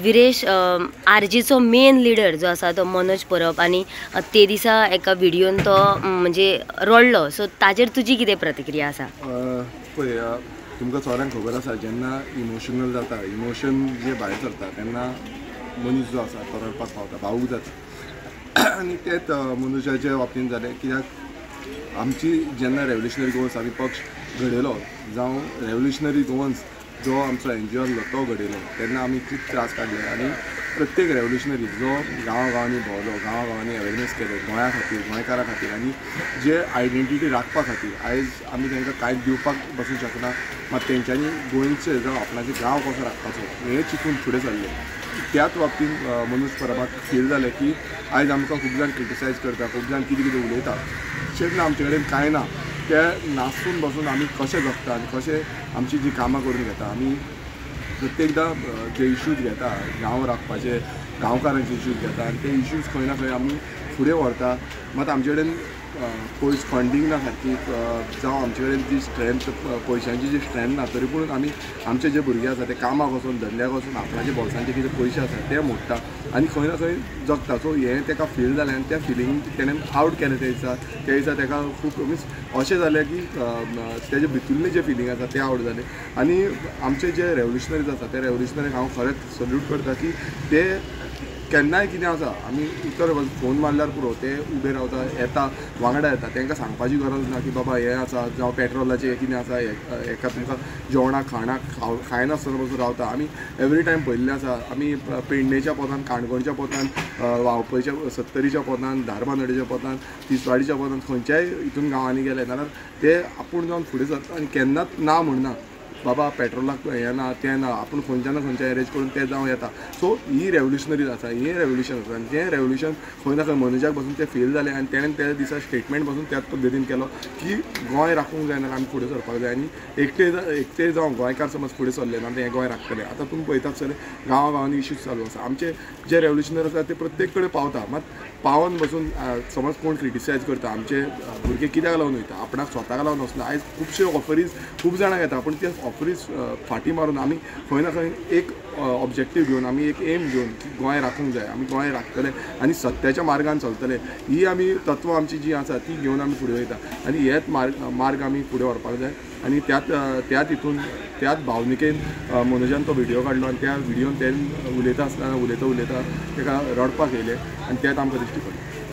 Viresh आरजीचो main leader जो आसा तो मनोज परब आनी ते दिसा एका व्हिडिओन तो म्हणजे रडलो सो ताजेर तुजी कितें प्रतिक्रिया आसा? पळय तुमकां सगळ्यांक खबर आसा जेन्ना इमोशनल जाता इमोशन जे भायर सरता तेन्ना मनीस जो आसा तो रडपाक पावता भावूक जाता आनी तेच मनोजाच्या बाबतींत जालें कित्याक आमची जेन्ना रेव्होल्युशनरी गोवन्स आमी पक्ष घडयलो जावं रेव्होल्युशनरी गोवन्स जो आमचो एनजीओ आसलो तो घडयलो तेन्ना आमी खूब त्रास काडले आनी प्रत्येक रेव्होल्युशनरी जो गांवांनी भोंवलो गांवांनी अवेरनेस केलो गोंया खातीर गोंयकारां खातीर आनी जे आयडेंटिटी राखपा खातीर आयज आमी तांकां कांय दिवपाक बसूंक शकना मात तेंच्यांनी गोंयचे जावं आपणाचे गांव कसो राखपाचो हें चिंतून फुडें सरले त्याच बाबतींत मनोज परबाक फील जालें की आयज आमकां खूब जाण क्रिटिसायज करता खूब जाण कितें कितें उलयता अशें आमचे कडेन कांय ना ते नासून बसून आमी कशें जगता आनी कशें आमची जी कामां करून घेता आमी प्रत्येकदां जे इश्यूज घेता गांव राखपाचे गांवकारांचे इश्यूज घेता आनी ते इश्यूज खंय ना खंय आमी फुडें व्हरता मात आमचे कडेन पयस फंडींग ना सारकी जावं आमचे कडेन ती स्ट्रेंथ पयशांची जी स्ट्रेंथ ना तरी पूण आमी आमचे जे भुरगे आसा ते कामाक वचून धंद्याक वचून आपणाच्या बोल्सांचे कितें पयशे आसा ते मोडटा आनी खंय ना खंय जगता सो हें ताका फील जालें आनी त्या फिलींग तेणें आवट केलें त्या दिसा ताका खूब मीन्स अशें जालें की तेजे भितरलें जें फिलींग आसा तें आवट जालें आनी आमचे जे रेव्होल्युशनरीज आसा ते रेव्होल्युशनरीक हांव खरेंच सल्यूट करता की ते केन्नाय कितें आसा आमी उतर फोन मारल्यार पुरो ते उबे रावता येता वांगडा येता तांकां सांगपाची गरज ना की बाबा हें आसा जावं पेट्रोलाचें कितें आसा हेका तुमकां जेवणाक खाणाक खायनासतना बसून रावता आमी एवरी टायम पळयल्लें आसा आमी पेडणेच्या पोतान काणकोणच्या पोतान वाळपयच्या सत्तरीच्या पोतान धारबांदोडेच्या पोतान तिसवाडीच्या पोतान खंयच्याय हितून गांवांनी गेले जाल्यार ते आपूण जावन फुडें सरता आनी केन्नाच ना म्हणना बाबा पेट्रोलाक हें ना तें ना आपूण खंयच्यान खंयच्या एरेंज करून तें जावं येता सो ही रेव्होल्युशनरीज आसा ही रेव्होल्युशन आसा आनी तें रेव्होल्युशन खंय ना खंय मनोजाक पासून तें फेल जालें आनी तेणें त्या दिसा स्टेटमेंट पासून त्याच पद्दतीन केलो की गोंय राखूंक जाय नाल्यार आमी फुडें सरपाक जाय आनी एकटे जावं गोंयकार समज फुडें सरले ना हें गोंय राखतले आतां तुमी पळयता आसतले गांवांनी इश्यूज चालू आसा आमचे जे रेव्होल्युशनर आसा ते प्रत्येक कडेन पावता मात पावन बसून समज कोण क्रिटिसायज करता आमचे भुरगे कित्याक लागून वयता आपणाक स्वताक लागून वचना आयज खुबशे ऑफरीज खूब जाणां येता पूण ते ऑफरीज फाटी मारून आमी खंय ना खंय एक ऑब्जेक्टीव घेवन आमी एक एम घेवन की गोंय राखूंक जाय आमी गोंय राखतले आनी सत्याच्या मार्गान चलतले ही आमी तत्वां आमची जी आसा ती घेवन आमी फुडें वयता आनी हेच मार्ग आमी फुडें व्हरपाक जाय आनी त्याच हितून त्याच भावनिकेन मनोजान तो व्हिडिओ काडलो आनी त्या व्हिडिओन तें उलयता आसतना उलयता ताका रडपाक येयलें आनी तेंच आमकां दिश्टी पडलें.